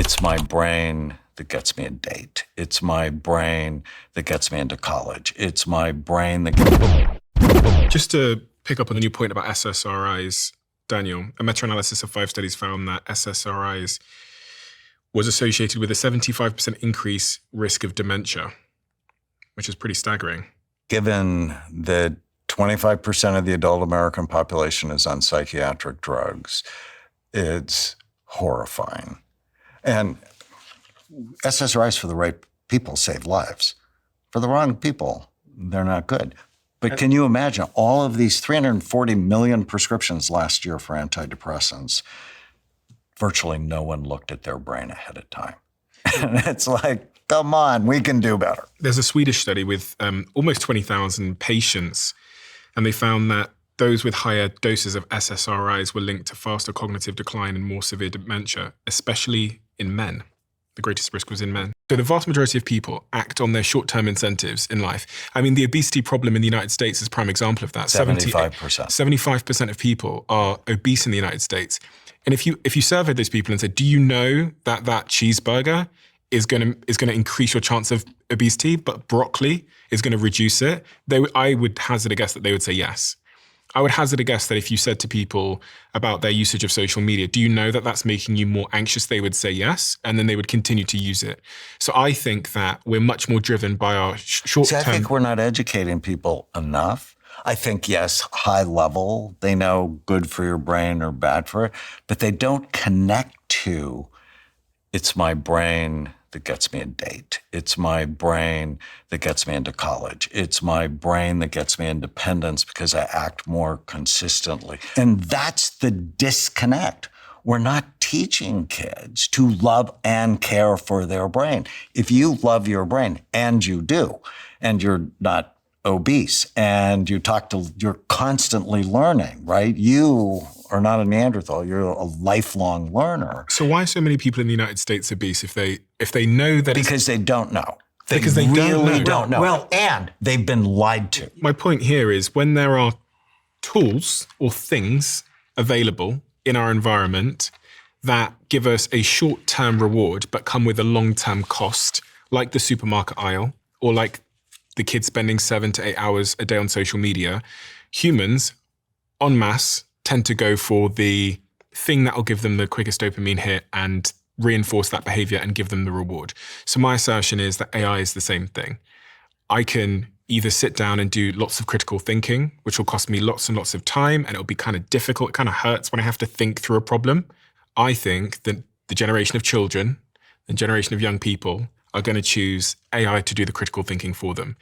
It's my brain that gets me a date. It's my brain that gets me into college. It's my brain that Just to pick up on the new point about SSRIs, Daniel, a meta-analysis of 5 studies found that SSRIs was associated with a 75% increase risk of dementia, which is pretty staggering. Given that 25% of the adult American population is on psychiatric drugs, it's horrifying. And SSRIs for the right people save lives. For the wrong people, they're not good. But can you imagine all of these 340 million prescriptions last year for antidepressants? Virtually no one looked at their brain ahead of time. And it's like, come on, we can do better. There's a Swedish study with almost 20,000 patients, and they found that those with higher doses of SSRIs were linked to faster cognitive decline and more severe dementia, especially in men. The greatest risk was in men. So the vast majority of people act on their short-term incentives in life. I mean, the obesity problem in the United States is a prime example of that. 75%. 75% of people are obese in the United States. And if you survey those people and say, do you know that that cheeseburger is going to increase your chance of obesity, but broccoli is going to reduce it? I would hazard a guess that they would say yes. I would hazard a guess that if you said to people about their usage of social media, do you know that that's making you more anxious? They would say yes, and then they would continue to use it. So I think that we're much more driven by our short-term... See, I think we're not educating people enough. I think, yes, high level, they know good for your brain or bad for it, but they don't connect to, it's my brain that gets me a date. It's my brain that gets me into college. It's my brain that gets me independence because I act more consistently. And that's the disconnect. We're not teaching kids to love and care for their brain. If you love your brain, and you do, and you're not obese, and you're constantly learning, right? You are not a Neanderthal, you're a lifelong learner. So why are so many people in the United States obese if they know that Because they don't know. They really don't know. Well, and they've been lied to. My point here is when there are tools or things available in our environment that give us a short-term reward but come with a long-term cost, like the supermarket aisle or like the kids spending 7 to 8 hours a day on social media, humans en masse tend to go for the thing that will give them the quickest dopamine hit and reinforce that behavior and give them the reward. So my assertion is that AI is the same thing. I can either sit down and do lots of critical thinking, which will cost me lots and lots of time, and it'll be kind of difficult. It kind of hurts when I have to think through a problem. I think that the generation of children and generation of young people are going to choose AI to do the critical thinking for them.